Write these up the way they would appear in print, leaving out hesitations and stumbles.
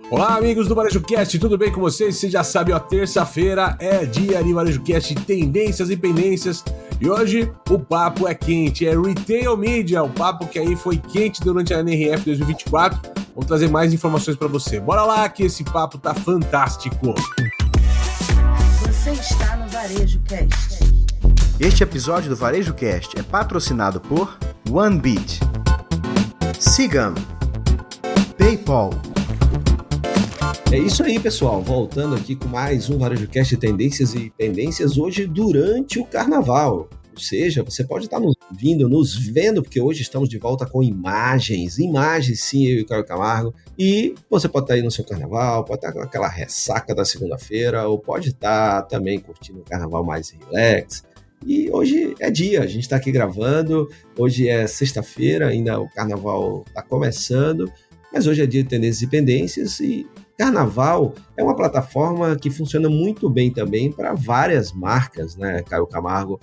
Olá, amigos do Varejo Cast, tudo bem com vocês? Você já sabe, ó, terça-feira é dia de Varejo Cast, tendências e pendências. E hoje o papo é quente, é Retail Media, o papo que aí foi quente durante a NRF 2024. Vamos trazer mais informações para você. Bora lá que esse papo tá fantástico. Você está no Varejo Cast. Este episódio do Varejo Cast é patrocinado por OneBit, Sigam, PayPal. É isso aí, pessoal. Voltando aqui com mais um Varejo Cast de Tendências e Pendências, hoje durante o Carnaval. Ou seja, você pode estar nos ouvindo, nos vendo, porque hoje estamos de volta com imagens. Imagens, sim, eu e o Caio Camargo. E você pode estar aí no seu Carnaval, pode estar com aquela ressaca da segunda-feira, ou pode estar também curtindo um Carnaval mais relax. E hoje é dia, a gente está aqui gravando, hoje é sexta-feira, ainda o Carnaval está começando, mas hoje é dia de Tendências e Pendências e Carnaval é uma plataforma que funciona muito bem também para várias marcas, né, Caio Camargo,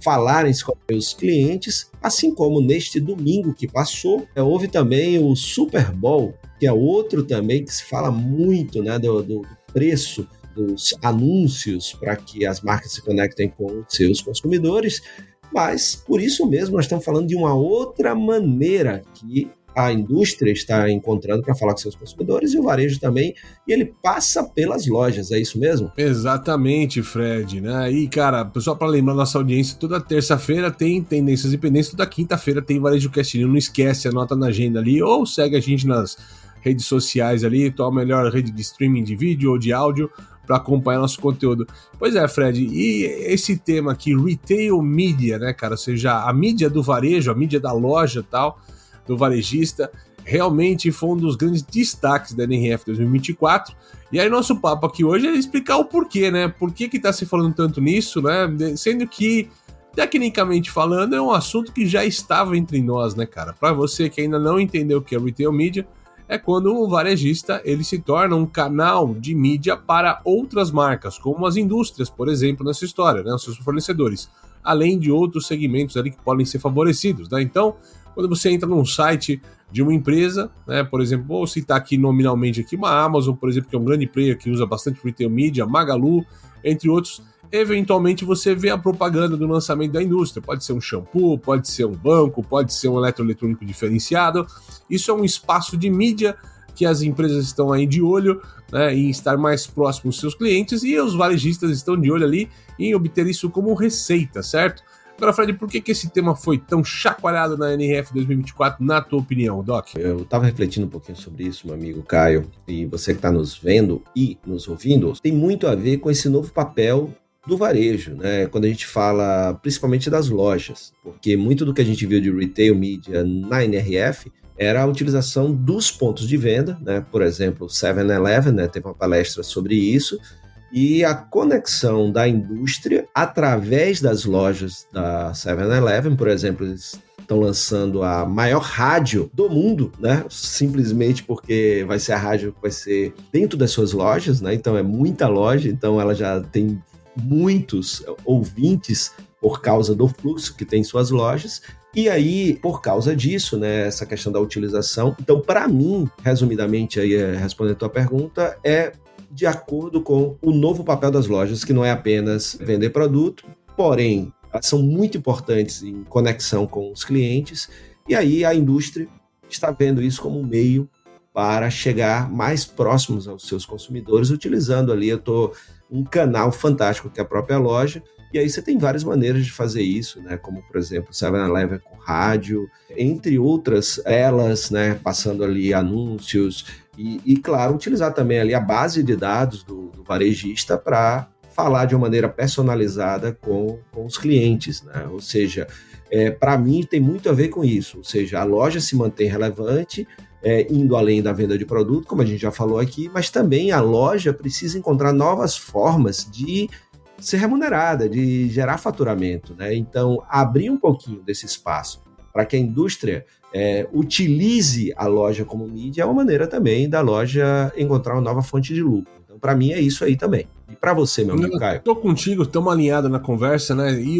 falarem com os clientes, assim como neste domingo que passou, houve também o Super Bowl, que é outro também que se fala muito, né, do preço dos anúncios para que as marcas se conectem com seus consumidores, mas por isso mesmo nós estamos falando de uma outra maneira que a indústria está encontrando para falar com seus consumidores e o varejo também, e ele passa pelas lojas, é isso mesmo? Exatamente, Fred, né? E, cara, pessoal, para lembrar nossa audiência, toda terça-feira tem Tendências e Pendências, toda quinta-feira tem Varejo Cast. Não esquece, anota na agenda ali, ou segue a gente nas redes sociais ali, tua melhor rede de streaming de vídeo ou de áudio, para acompanhar nosso conteúdo. Pois é, Fred, e esse tema aqui, Retail Media, né, cara? Ou seja, a mídia do varejo, a mídia da loja e tal, do varejista, realmente foi um dos grandes destaques da NRF 2024. E aí nosso papo aqui hoje é explicar o porquê, né? Por que tá se falando tanto nisso, né? Sendo que, tecnicamente falando, é um assunto que já estava entre nós, né, cara? Para você que ainda não entendeu o que é Retail Media, é quando o varejista ele se torna um canal de mídia para outras marcas, como as indústrias, por exemplo, nessa história, né? Os seus fornecedores, além de outros segmentos ali que podem ser favorecidos, né? Então, quando você entra num site de uma empresa, né, por exemplo, vou citar aqui nominalmente aqui uma Amazon, por exemplo, que é um grande player que usa bastante Retail Media, Magalu, entre outros, eventualmente você vê a propaganda do lançamento da indústria. Pode ser um shampoo, pode ser um banco, pode ser um eletroeletrônico diferenciado. Isso é um espaço de mídia que as empresas estão aí de olho, né, em estar mais próximos dos seus clientes, e os varejistas estão de olho ali em obter isso como receita, certo? Agora, Fred, por que esse tema foi tão chacoalhado na NRF 2024, na tua opinião, Doc? Eu estava refletindo um pouquinho sobre isso, meu amigo Caio, e você que está nos vendo e nos ouvindo, tem muito a ver com esse novo papel do varejo, né? Quando a gente fala principalmente das lojas, porque muito do que a gente viu de Retail Media na NRF era a utilização dos pontos de venda, né? Por exemplo, o 7-Eleven, né, teve uma palestra sobre isso, e a conexão da indústria através das lojas da 7-Eleven, por exemplo, eles estão lançando a maior rádio do mundo, né? Simplesmente porque vai ser a rádio que vai ser dentro das suas lojas, né? Então é muita loja, então ela já tem muitos ouvintes por causa do fluxo que tem em suas lojas. E aí, por causa disso, né, essa questão da utilização. Então, para mim, resumidamente, aí, respondendo a tua pergunta, é de acordo com o novo papel das lojas, que não é apenas vender produto, porém, elas são muito importantes em conexão com os clientes, e aí a indústria está vendo isso como um meio para chegar mais próximos aos seus consumidores, utilizando ali um canal fantástico que é a própria loja, e aí você tem várias maneiras de fazer isso, né? Como, por exemplo, 7-Eleven com rádio, entre outras elas, né? Passando ali anúncios e, claro, utilizar também ali a base de dados do varejista para falar de uma maneira personalizada com os clientes, né? Ou seja, para mim tem muito a ver com isso, ou seja, a loja se mantém relevante, indo além da venda de produto, como a gente já falou aqui, mas também a loja precisa encontrar novas formas de ser remunerada, de gerar faturamento, né? Então, abrir um pouquinho desse espaço para que a indústria utilize a loja como mídia é uma maneira também da loja encontrar uma nova fonte de lucro. Então, Então, para mim, é isso aí também. E para você, meu amigo Caio? Tô contigo, estamos alinhados na conversa, né? E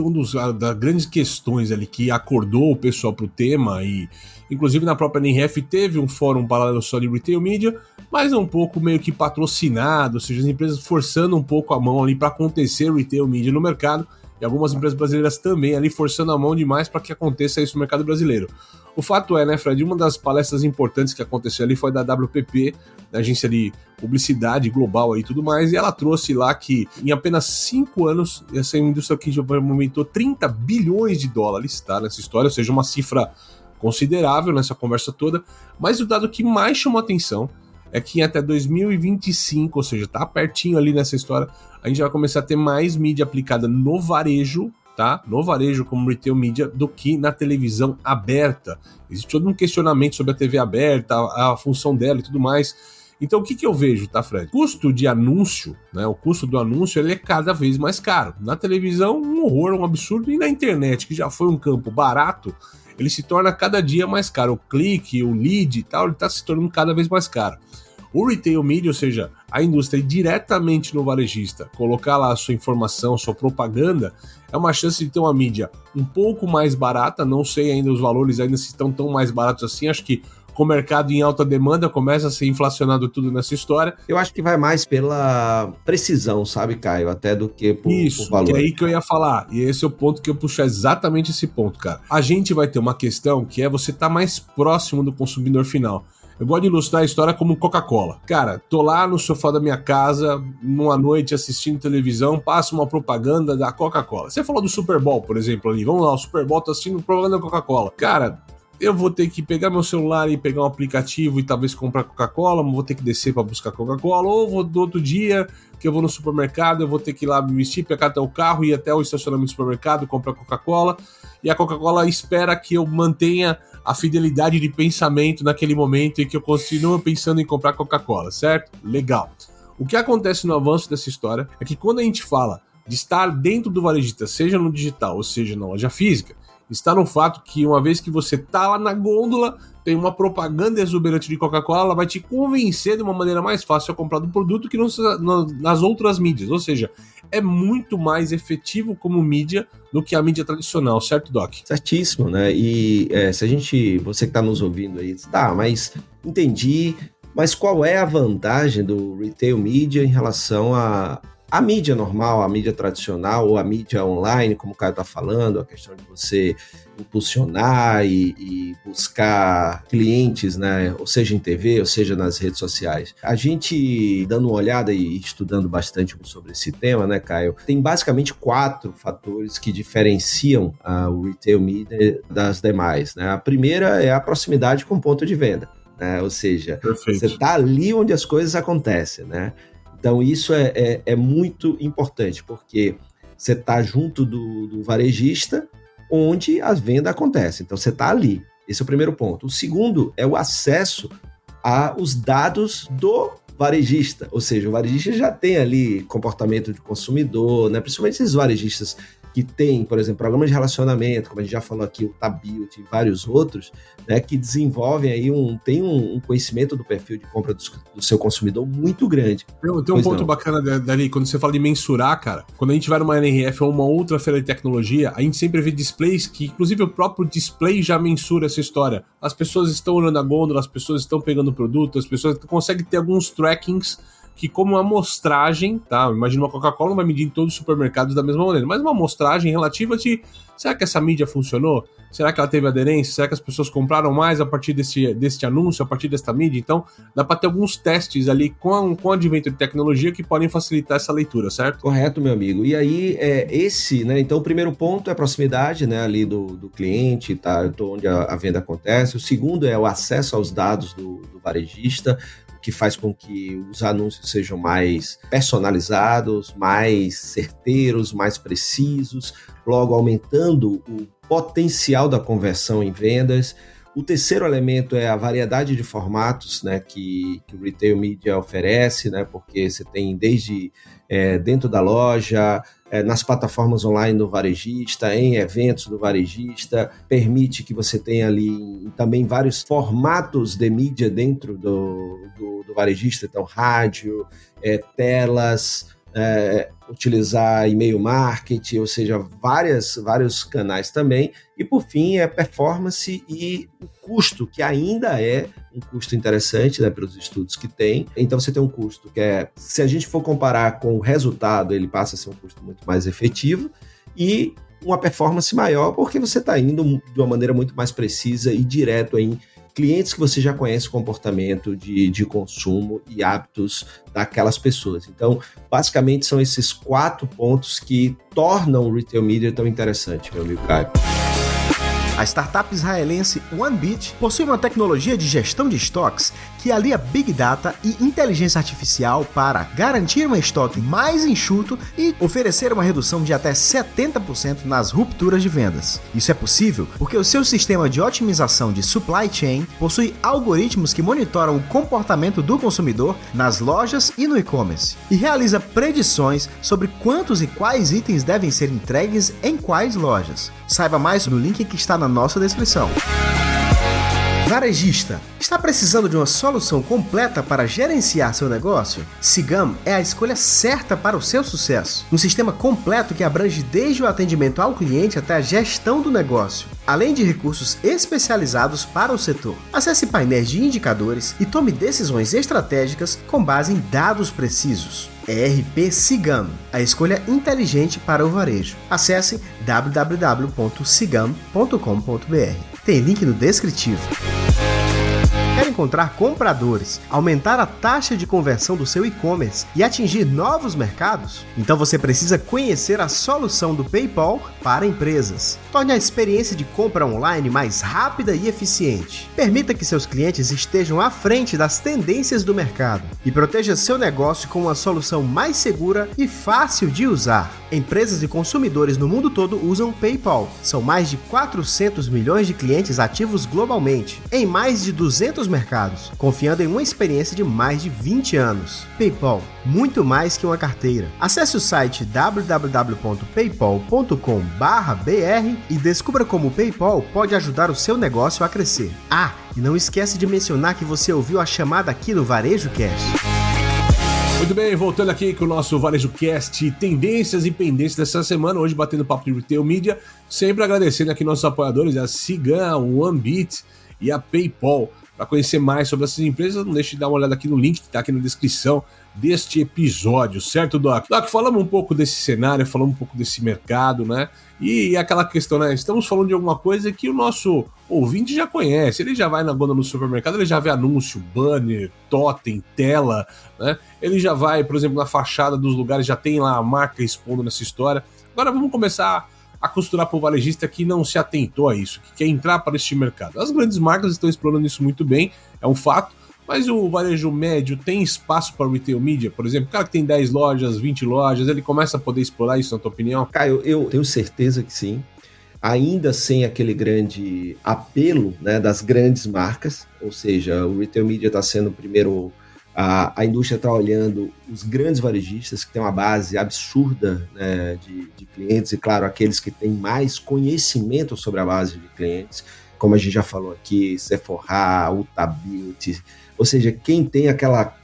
das grandes questões ali que acordou o pessoal pro tema, e inclusive na própria NRF teve um fórum paralelo só de retail media, mas um pouco meio que patrocinado, ou seja, as empresas forçando um pouco a mão ali para acontecer o retail media no mercado, e algumas empresas brasileiras também ali forçando a mão demais para que aconteça isso no mercado brasileiro. O fato é, né, Fred, uma das palestras importantes que aconteceu ali foi da WPP, da agência de publicidade global e tudo mais, e ela trouxe lá que em apenas 5 anos essa indústria aqui já movimentou 30 bilhões de dólares, tá, nessa história, ou seja, uma cifra considerável nessa conversa toda, mas o dado que mais chamou atenção é que até 2025, ou seja, tá pertinho ali nessa história, a gente vai começar a ter mais mídia aplicada no varejo, tá? No varejo como retail media, do que na televisão aberta. Existe todo um questionamento sobre a TV aberta, a função dela e tudo mais. Então o que eu vejo, tá, Fred? O custo de anúncio, né? O custo do anúncio, ele é cada vez mais caro. Na televisão, um horror, um absurdo, e na internet, que já foi um campo barato, ele se torna cada dia mais caro. O clique, o lead e tal, ele está se tornando cada vez mais caro. O retail media, ou seja, a indústria ir diretamente no varejista, colocar lá a sua informação, sua propaganda, é uma chance de ter uma mídia um pouco mais barata. Não sei ainda os valores, ainda se estão tão mais baratos assim. Acho que com o mercado em alta demanda começa a ser inflacionado tudo nessa história. Eu acho que vai mais pela precisão, sabe, Caio? Até do que por valor. Isso, é aí que eu ia falar. E esse é o ponto que eu puxar, exatamente esse ponto, cara. A gente vai ter uma questão que é você estar mais próximo do consumidor final. Eu gosto de ilustrar a história como Coca-Cola. Cara, tô lá no sofá da minha casa, numa noite assistindo televisão, passa uma propaganda da Coca-Cola. Você falou do Super Bowl, por exemplo, ali. Vamos lá, o Super Bowl tá assistindo propaganda da Coca-Cola. Cara, eu vou ter que pegar meu celular e pegar um aplicativo e talvez comprar Coca-Cola, vou ter que descer para buscar Coca-Cola, ou vou do outro dia que eu vou no supermercado, eu vou ter que ir lá me vestir, pegar até o carro, ir até o estacionamento do supermercado, comprar Coca-Cola, e a Coca-Cola espera que eu mantenha a fidelidade de pensamento naquele momento e que eu continue pensando em comprar Coca-Cola, certo? Legal. O que acontece no avanço dessa história é que quando a gente fala de estar dentro do varejista, seja no digital ou seja na loja física, está no fato que uma vez que você tá lá na gôndola, tem uma propaganda exuberante de Coca-Cola, ela vai te convencer de uma maneira mais fácil a comprar do produto que nas outras mídias. Ou seja, é muito mais efetivo como mídia do que a mídia tradicional, certo, Doc? Certíssimo, né? E você que está nos ouvindo aí, tá, mas entendi, mas qual é a vantagem do retail media em relação a mídia normal, a mídia tradicional ou a mídia online, como o Caio está falando, a questão de você impulsionar e buscar clientes, né? Ou seja em TV, ou seja nas redes sociais. A gente, dando uma olhada e estudando bastante sobre esse tema, né, Caio, tem basicamente 4 fatores que diferenciam o retail media das demais, né? A primeira é a proximidade com o ponto de venda, né? Ou seja, perfeito, você está ali onde as coisas acontecem, né? Então isso é muito importante, porque você está junto do varejista, onde a venda acontece. Então você está ali. Esse é o primeiro ponto. O segundo é o acesso aos dados do varejista, ou seja, o varejista já tem ali comportamento de consumidor, né? Principalmente esses varejistas que tem, por exemplo, programas de relacionamento, como a gente já falou aqui, o Tabilt e vários outros, né, que desenvolvem aí tem um conhecimento do perfil de compra do seu consumidor muito grande. Tem um ponto bacana dali, quando você fala de mensurar, cara, quando a gente vai numa NRF ou uma outra feira de tecnologia, a gente sempre vê displays que, inclusive, o próprio display já mensura essa história. As pessoas estão olhando a gôndola, as pessoas estão pegando o produto, as pessoas conseguem ter alguns trackings que, como uma amostragem, tá? Imagina, uma Coca-Cola não vai medir em todos os supermercados da mesma maneira, mas uma amostragem relativa de, será que essa mídia funcionou? Será que ela teve aderência? Será que as pessoas compraram mais a partir deste anúncio, a partir desta mídia? Então, dá para ter alguns testes ali com o advento de tecnologia que podem facilitar essa leitura, certo? Correto, meu amigo. E aí, né? Então, o primeiro ponto é a proximidade, né? Ali do cliente, tá? Onde a venda acontece. O segundo é o acesso aos dados do varejista, que faz com que os anúncios sejam mais personalizados, mais certeiros, mais precisos, logo aumentando o potencial da conversão em vendas. O terceiro elemento é a variedade de formatos, né, que o Retail Media oferece, né, porque você tem desde dentro da loja, nas plataformas online do varejista, em eventos do varejista, permite que você tenha ali também vários formatos de mídia dentro do varejista, então rádio, telas, utilizar e-mail marketing, ou seja, vários canais também. E, por fim, performance e o custo, que ainda é um custo interessante, né, pelos estudos que tem. Então, você tem um custo que se a gente for comparar com o resultado, ele passa a ser um custo muito mais efetivo e uma performance maior, porque você está indo de uma maneira muito mais precisa e direto em clientes que você já conhece o comportamento de consumo e hábitos daquelas pessoas. Então, basicamente, são esses 4 pontos que tornam o Retail Media tão interessante, meu amigo Caio. A startup israelense OneBeat possui uma tecnologia de gestão de estoques que alia Big Data e inteligência artificial para garantir um estoque mais enxuto e oferecer uma redução de até 70% nas rupturas de vendas. Isso é possível porque o seu sistema de otimização de supply chain possui algoritmos que monitoram o comportamento do consumidor nas lojas e no e-commerce e realiza predições sobre quantos e quais itens devem ser entregues em quais lojas. Saiba mais no link que está na nossa descrição. Varejista, está precisando de uma solução completa para gerenciar seu negócio? Sigam é a escolha certa para o seu sucesso. Um sistema completo que abrange desde o atendimento ao cliente até a gestão do negócio, além de recursos especializados para o setor. Acesse painéis de indicadores e tome decisões estratégicas com base em dados precisos. ERP Sigam, a escolha inteligente para o varejo. Acesse www.sigam.com.br. Tem link no descritivo. Quer encontrar compradores, aumentar a taxa de conversão do seu e-commerce e atingir novos mercados? Então você precisa conhecer a solução do PayPal para empresas. Torne a experiência de compra online mais rápida e eficiente. Permita que seus clientes estejam à frente das tendências do mercado e proteja seu negócio com uma solução mais segura e fácil de usar. Empresas e consumidores no mundo todo usam PayPal. São mais de 400 milhões de clientes ativos globalmente, em mais de 200 mercados, confiando em uma experiência de mais de 20 anos. PayPal, muito mais que uma carteira. Acesse o site www.paypal.com.br e descubra como o PayPal pode ajudar o seu negócio a crescer. Ah, e não esquece de mencionar que você ouviu a chamada aqui no Varejo Cast. Muito bem, voltando aqui com o nosso Varejo Cast, tendências e pendências dessa semana, hoje batendo papo de Retail Media, sempre agradecendo aqui nossos apoiadores, a Sigam, a OneBeat e a PayPal. Para conhecer mais sobre essas empresas, não deixe de dar uma olhada aqui no link que está aqui na descrição deste episódio, certo, Doc? Doc, falamos um pouco desse cenário, falamos um pouco desse mercado, né? E aquela questão, né? Estamos falando de alguma coisa que o nosso ouvinte já conhece. Ele já vai na gôndola no supermercado, ele já vê anúncio, banner, totem, tela, né? Ele já vai, por exemplo, na fachada dos lugares, já tem lá a marca expondo nessa história. Agora vamos começar a costurar para o varejista que não se atentou a isso, que quer entrar para este mercado. As grandes marcas estão explorando isso muito bem, é um fato, mas o varejo médio tem espaço para o Retail Media? Por exemplo, o cara que tem 10 lojas, 20 lojas, ele começa a poder explorar isso, na tua opinião? Caio, eu tenho certeza que sim. Ainda sem aquele grande apelo, né, das grandes marcas, ou seja, o Retail Media está sendo primeiro... A indústria está olhando os grandes varejistas, que têm uma base absurda, né, de clientes, e claro, aqueles que têm mais conhecimento sobre a base de clientes, como a gente já falou aqui, Sephora, Ulta Beauty, ou seja, quem tem aquela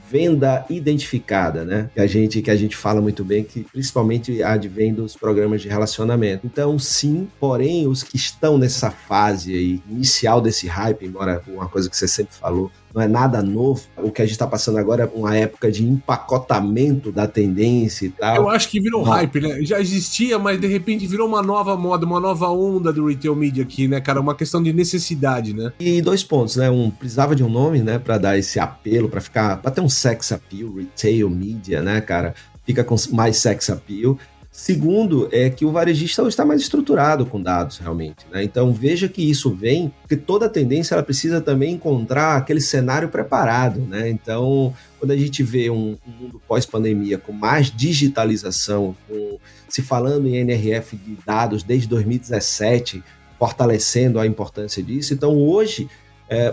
venda identificada, né? Que a gente fala muito bem, que principalmente advém dos programas de relacionamento. Então, sim, porém, os que estão nessa fase aí, inicial desse hype, embora uma coisa que você sempre falou, não é nada novo. O que a gente está passando agora é uma época de empacotamento da tendência e tal. Eu acho que virou hype, né? Já existia, mas de repente virou uma nova moda, uma nova onda do Retail Media aqui, né, cara? Uma questão de necessidade, né? E 2 pontos, né? Precisava de um nome, né, para dar esse apelo, para ter um sex appeal, Retail Media, né, cara? Fica com mais sex appeal. Segundo, é que o varejista hoje está mais estruturado com dados, realmente, né? Então, veja que isso vem, porque toda tendência ela precisa também encontrar aquele cenário preparado, né? Então, quando a gente vê um mundo pós-pandemia com mais digitalização, se falando em NRF de dados desde 2017, fortalecendo a importância disso. Então, hoje,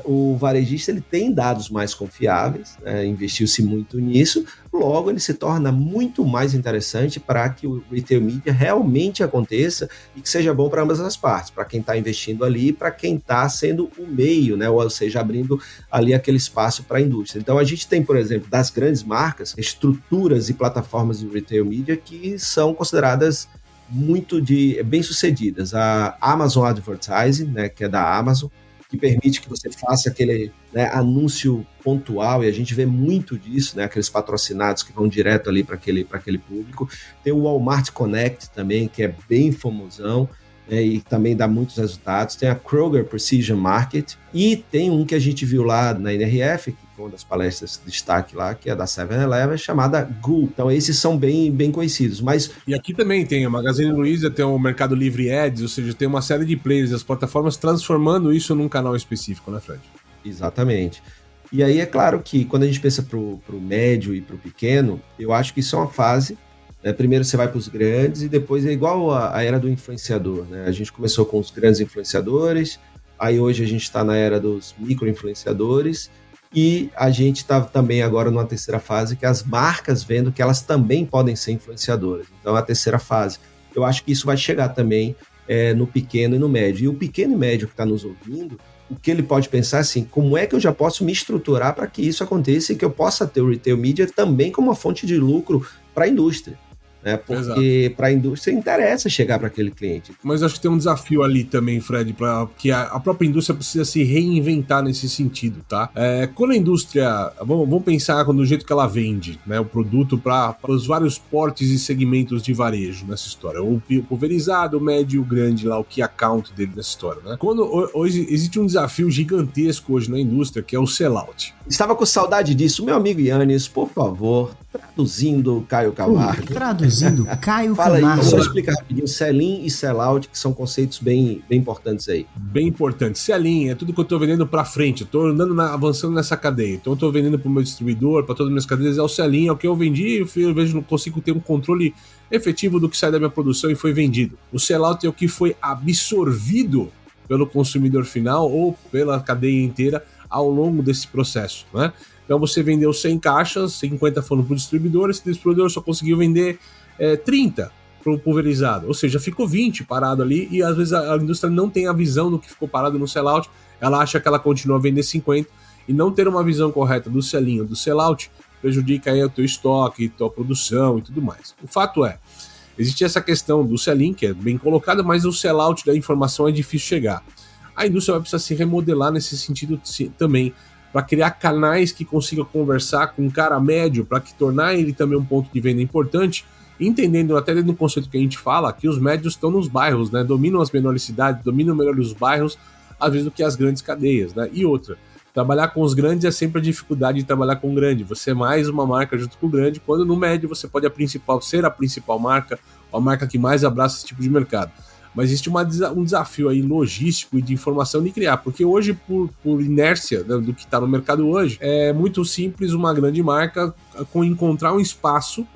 o varejista ele tem dados mais confiáveis, investiu-se muito nisso, logo ele se torna muito mais interessante para que o retail media realmente aconteça e que seja bom para ambas as partes, para quem está investindo ali e para quem está sendo o meio, ou seja, abrindo ali aquele espaço para a indústria. Então a gente tem, por exemplo, das grandes marcas, estruturas e plataformas de retail media que são consideradas muito bem-sucedidas. A Amazon Advertising, que é da Amazon, que permite que você faça aquele anúncio pontual, e a gente vê muito disso, aqueles patrocinados que vão direto ali para aquele público. Tem o Walmart Connect também, que é bem famosão, e também dá muitos resultados. Tem a Kroger Precision Market, e tem um que a gente viu lá na NRF, que foi uma das palestras de destaque lá, que é da 7-Eleven, chamada Goo. Então esses são bem conhecidos. Mas... E aqui também tem o Magazine Luiza, tem o Mercado Livre Ads, ou seja, tem uma série de players, as plataformas transformando isso num canal específico, né, Fred? Exatamente. E aí é claro que quando a gente pensa pro médio e pro pequeno, eu acho que isso é uma fase. Primeiro você vai para os grandes e depois é igual a era do influenciador. A gente começou com os grandes influenciadores, aí hoje a gente está na era dos micro-influenciadores e a gente está também agora numa terceira fase que as marcas vendo que elas também podem ser influenciadoras. Então é a terceira fase. Eu acho que isso vai chegar também no pequeno e no médio. E o pequeno e médio que está nos ouvindo, o que ele pode pensar assim, como é que eu já posso me estruturar para que isso aconteça e que eu possa ter o retail media também como uma fonte de lucro para a indústria. Porque para a indústria interessa chegar para aquele cliente. Mas acho que tem um desafio ali também, Fred, que a própria indústria precisa se reinventar nesse sentido, tá? Quando a indústria, vamos pensar do jeito que ela vende, o produto para os vários portes e segmentos de varejo nessa história, o pulverizado, o médio, o grande lá, o key account dele nessa história, né? Hoje existe um desafio gigantesco hoje na indústria, que é o sellout. Estava com saudade disso, meu amigo Yannis, por favor, traduzindo Caio Camargo. Traduzindo Caio Fala Camargo. aí, só explicar rapidinho, sell-in e sell-out, que são conceitos bem importantes aí. Bem importante. Sell-in é tudo que eu estou vendendo para frente, eu estou avançando nessa cadeia, então eu estou vendendo para o meu distribuidor, para todas as minhas cadeias, é o sell-in, é o que eu vendi, eu vejo, não consigo ter um controle efetivo do que sai da minha produção e foi vendido. O sell-out é o que foi absorvido pelo consumidor final ou pela cadeia inteira ao longo desse processo, né? Então você vendeu 100 caixas, 50 foram para o distribuidor, esse distribuidor só conseguiu vender 30 para o pulverizado, ou seja, ficou 20 parado ali e às vezes a indústria não tem a visão do que ficou parado no sellout, ela acha que ela continua a vender 50 e não ter uma visão correta do sell-in ou do sellout prejudica aí o teu estoque, tua produção e tudo mais. O fato é, existe essa questão do sell-in, que é bem colocada, mas o sellout da informação é difícil chegar. A indústria vai precisar se remodelar nesse sentido também, para criar canais que consigam conversar com um cara médio, para que tornar ele também um ponto de venda importante, entendendo até dentro do conceito que a gente fala, que os médios estão nos bairros, dominam as menores cidades, dominam melhor os bairros, às vezes do que as grandes cadeias, E outra, trabalhar com os grandes é sempre a dificuldade de trabalhar com o grande, você é mais uma marca junto com o grande, quando no médio você pode ser a principal marca, a marca que mais abraça esse tipo de mercado. Mas existe um desafio aí logístico e de informação de criar, porque hoje, por inércia do que está no mercado hoje, é muito simples uma grande marca encontrar um espaço,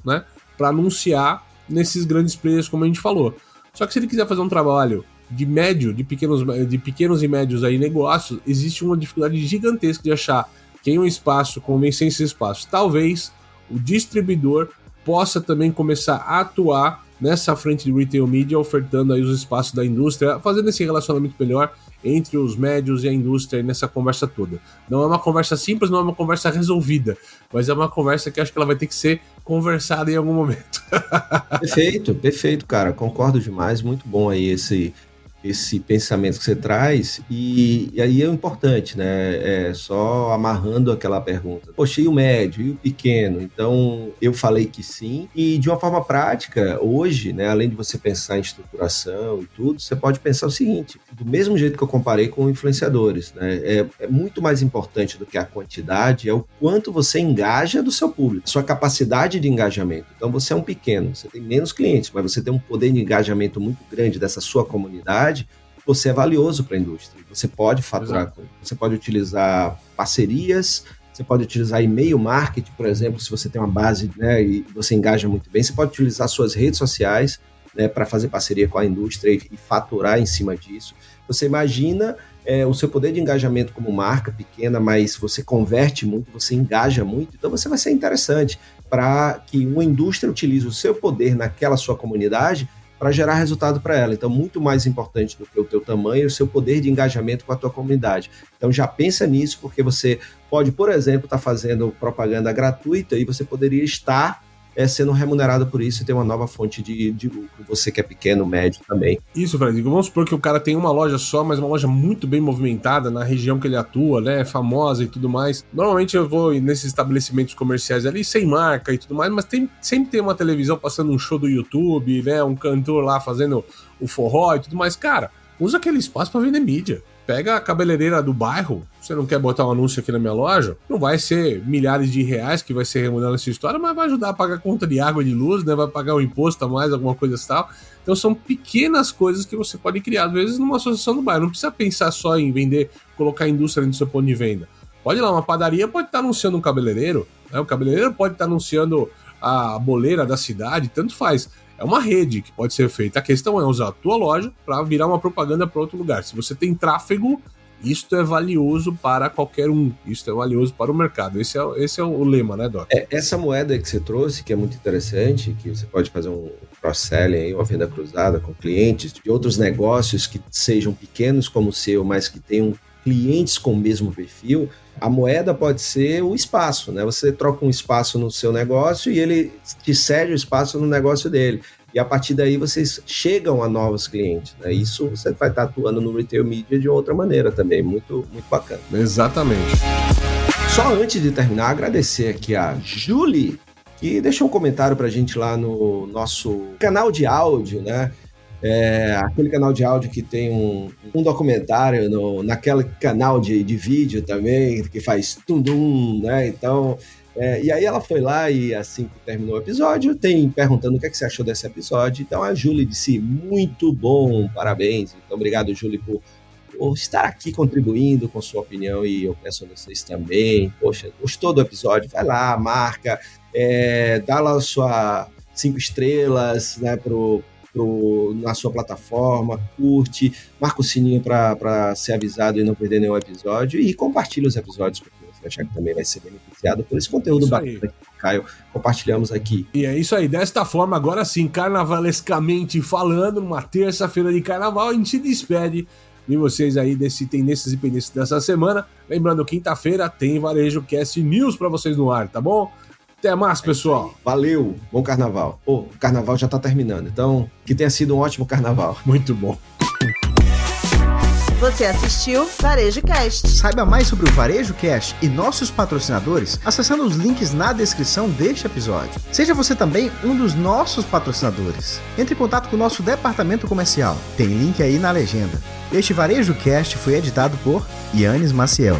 para anunciar nesses grandes players, como a gente falou. Só que se ele quiser fazer um trabalho de pequenos e médios aí negócios, existe uma dificuldade gigantesca de achar quem é um espaço convencer esse espaço. Talvez o distribuidor possa também começar a atuar nessa frente de retail media, ofertando aí os espaços da indústria, fazendo esse relacionamento melhor entre os médios e a indústria nessa conversa toda. Não é uma conversa simples, não é uma conversa resolvida, mas é uma conversa que acho que ela vai ter que ser conversada em algum momento. Perfeito, cara, concordo demais, muito bom aí esse pensamento que você traz, e aí é importante, só amarrando aquela pergunta, poxa, e o médio, e o pequeno? Então, eu falei que sim, e de uma forma prática, hoje, além de você pensar em estruturação e tudo, você pode pensar o seguinte, do mesmo jeito que eu comparei com influenciadores, é muito mais importante do que a quantidade, é o quanto você engaja do seu público, sua capacidade de engajamento. Então, você é um pequeno, você tem menos clientes, mas você tem um poder de engajamento muito grande dessa sua comunidade, você é valioso para a indústria. Você pode faturar, você pode utilizar parcerias, você pode utilizar e-mail marketing, por exemplo, se você tem uma base e você engaja muito bem, você pode utilizar suas redes sociais né, para fazer parceria com a indústria e faturar em cima disso. Você imagina o seu poder de engajamento como marca pequena, mas você converte muito, você engaja muito, então você vai ser interessante para que uma indústria utilize o seu poder naquela sua comunidade para gerar resultado para ela. Então, muito mais importante do que o teu tamanho, o seu poder de engajamento com a tua comunidade. Então, já pensa nisso, porque você pode, por exemplo, estar fazendo propaganda gratuita e você poderia estar sendo remunerado por isso e ter uma nova fonte de lucro. Você que é pequeno, médio também. Isso, Fred. Vamos supor que o cara tem uma loja só, mas uma loja muito bem movimentada na região que ele atua, né? Famosa e tudo mais. Normalmente eu vou nesses estabelecimentos comerciais ali, sem marca e tudo mais, mas sempre tem uma televisão passando um show do YouTube, né? Um cantor lá fazendo o forró e tudo mais. Cara, usa aquele espaço para vender mídia. Pega a cabeleireira do bairro, você não quer botar um anúncio aqui na minha loja, não vai ser milhares de reais que vai ser remunerado nessa história, mas vai ajudar a pagar a conta de água e de luz, né? Vai pagar o imposto a mais, alguma coisa e tal. Então são pequenas coisas que você pode criar, às vezes, numa associação do bairro. Não precisa pensar só em vender, colocar a indústria no seu ponto de venda. Pode ir lá, uma padaria pode estar anunciando um cabeleireiro, né? O cabeleireiro pode estar anunciando a boleira da cidade, tanto faz. É uma rede que pode ser feita. A questão é usar a tua loja para virar uma propaganda para outro lugar. Se você tem tráfego, isto é valioso para qualquer um. Isto é valioso para o mercado. Esse é o lema, né, Doc? Essa moeda que você trouxe, que é muito interessante, que você pode fazer um cross-selling, uma venda cruzada com clientes de outros negócios que sejam pequenos como o seu, mas que tenham clientes com o mesmo perfil. A moeda pode ser o espaço, né? Você troca um espaço no seu negócio e ele te cede o espaço no negócio dele. E a partir daí vocês chegam a novos clientes, né? Isso você vai estar atuando no retail media de outra maneira também, muito, muito bacana. Exatamente. Só antes de terminar, agradecer aqui a Julie, que deixou um comentário pra gente lá no nosso canal de áudio, né? Aquele canal de áudio que tem um documentário naquele canal de vídeo também, que faz tum-dum, né? Então, e aí ela foi lá e assim que terminou o episódio, perguntando o que você achou desse episódio. Então a Julie disse, muito bom, parabéns. Então obrigado, Julie, por estar aqui contribuindo com sua opinião, e eu peço a vocês também. Poxa, gostou do episódio? Vai lá, marca, dá lá a sua 5 estrelas, né, na sua plataforma, curte, marca o sininho para ser avisado e não perder nenhum episódio, e compartilha os episódios porque você achar que também vai ser beneficiado por esse conteúdo bacana que o Caio compartilhamos aqui. E é isso aí, desta forma, agora sim, carnavalescamente falando, numa terça-feira de carnaval, a gente se despede de vocês aí desse Tendências e Pendências dessa semana. Lembrando, quinta-feira tem Varejo Cast News para vocês no ar, tá bom? Até mais, pessoal. Valeu, bom carnaval. O carnaval já tá terminando, então que tenha sido um ótimo carnaval. Muito bom. Você assistiu Varejo Cast. Saiba mais sobre o Varejo Cast e nossos patrocinadores acessando os links na descrição deste episódio. Seja você também um dos nossos patrocinadores. Entre em contato com o nosso departamento comercial. Tem link aí na legenda. Este Varejo Cast foi editado por Yannis Maciel.